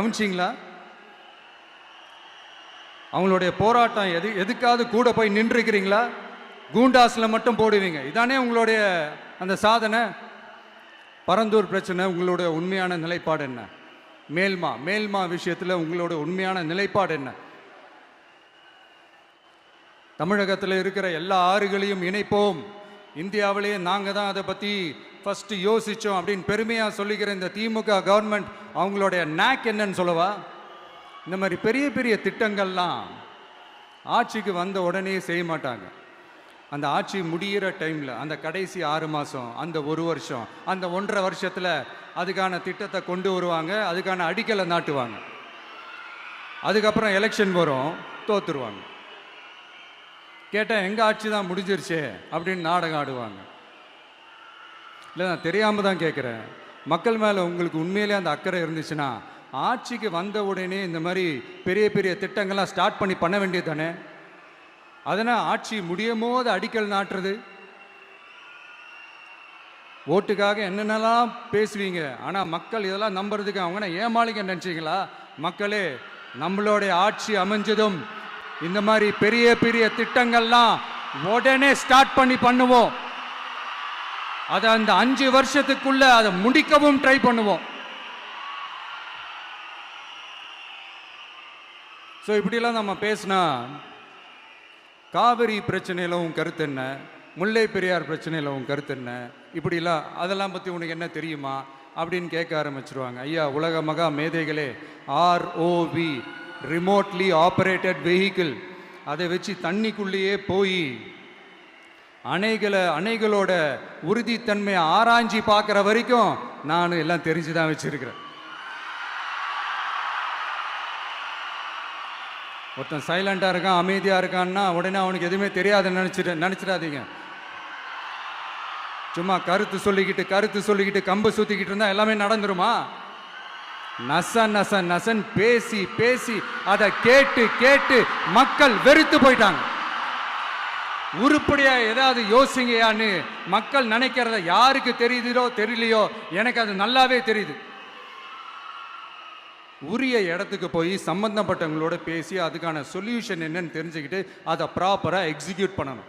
கவனிச்சிங்களா? அவங்களுடைய போராட்டம் எதுக்காவது கூட போய் நின்றுக்கிறீங்களா? கூண்டாஸில் மட்டும் போடுவீங்க. இதானே உங்களுடைய அந்த சாதனை. பரந்தூர் பிரச்சனை உங்களுடைய உண்மையான நிலைப்பாடு என்ன? மேல்மா விஷயத்தில் உங்களோட உண்மையான நிலைப்பாடு என்ன? தமிழகத்தில் இருக்கிற எல்லா ஆறுகளையும் இணைப்போம், இந்தியாவிலேயே நாங்கள் தான் அதை பற்றி ஃபஸ்ட்டு யோசித்தோம் அப்படின்னு பெருமையாக சொல்லிக்கிற இந்த திமுக கவர்மெண்ட் அவங்களுடைய நாக் என்னன்னு சொல்லவா? இந்த மாதிரி பெரிய பெரிய திட்டங்கள்லாம் ஆட்சிக்கு வந்த உடனே செய்ய மாட்டாங்க. அந்த ஆட்சி முடிகிற டைமில், அந்த கடைசி 6 மாதம், அந்த 1 வருஷம், அந்த 1.5 வருஷத்தில் அதுக்கான திட்டத்தை கொண்டு வருவாங்க, அதுக்கான அடிக்கலை நாட்டுவாங்க. அதுக்கப்புறம் எலெக்ஷன் வரும், தோத்துருவாங்க. கேட்டால் எங்கள் ஆட்சி தான் முடிஞ்சிருச்சே அப்படின்னு நாடகம் ஆடுவாங்க. இல்லை, நான் தெரியாமல் தான் கேட்குறேன். மக்கள் மேலே உங்களுக்கு உண்மையிலே அந்த அக்கறை இருந்துச்சுன்னா ஆட்சிக்கு வந்த உடனே இந்த மாதிரி பெரிய பெரிய திட்டங்கள்லாம் ஸ்டார்ட் பண்ண வேண்டியது தானே. அதனால் ஆட்சி முடியும் போது அடிக்கல் நாட்டுறது. ஓட்டுக்காக என்னென்னலாம் பேசுவீங்க, ஆனால் மக்கள் இதெல்லாம் நம்புறதுக்கு அவங்கன்னா ஏமாளிங்க நினச்சிங்களா? மக்களே, நம்மளுடைய ஆட்சி அமைஞ்சதும் இந்த மாதிரி பெரிய பெரிய திட்டங்கள்லாம் உடனே ஸ்டார்ட் பண்ணுவோம். அதை அந்த 5 வருஷத்துக்குள்ள அதை முடிக்கவும் ட்ரை பண்ணுவோம். ஸோ இப்படிலாம் நம்ம பேசினா காவிரி பிரச்சனையில் உன் கருத்து என்ன, முல்லை பெரியார் பிரச்சனையில் உன் கருத்து என்ன, இப்படிலாம் அதெல்லாம் பற்றி உனக்கு என்ன தெரியுமா அப்படின்னு கேட்க ஆரம்பிச்சிருவாங்க. ஐயா, உலக மகா மேதைகளே, ROV, ரிமோட்லி ஆப்ரேட்டட் வெஹிக்கிள், அதை வச்சு தண்ணிக்குள்ளேயே போய் அணைகளோட உறுதித்தன்மையை ஆராய்ச்சி பார்க்குற வரைக்கும் நான் எல்லாம் தெரிஞ்சு தான் வச்சிருக்கிறேன். ஒருத்தன் சைலண்டாக இருக்கான், அமைதியாக இருக்கான்னா உடனே அவனுக்கு எதுவுமே தெரியாதுன்னு நினச்சிடாதீங்க. சும்மா கருத்து சொல்லிக்கிட்டு கம்பு சுற்றிக்கிட்டு இருந்தால் எல்லாமே நடந்துருமா? நசன் பேசி அதை கேட்டு மக்கள் வெறுத்து போயிட்டாங்க. உருப்படியா ஏதாவது யோசிங்கயான்னு மக்கள் நினைக்கிறத யாருக்கு தெரியுதோ தெரியலையோ, எனக்கு அது நல்லாவே தெரியுது. உரிய இடத்துக்கு போய் சம்பந்தப்பட்டவங்களோட பேசி அதுக்கான சொல்யூஷன் என்னன்னு தெரிஞ்சுக்கிட்டு அதை ப்ராப்பராக எக்ஸிக்யூட் பண்ணணும்.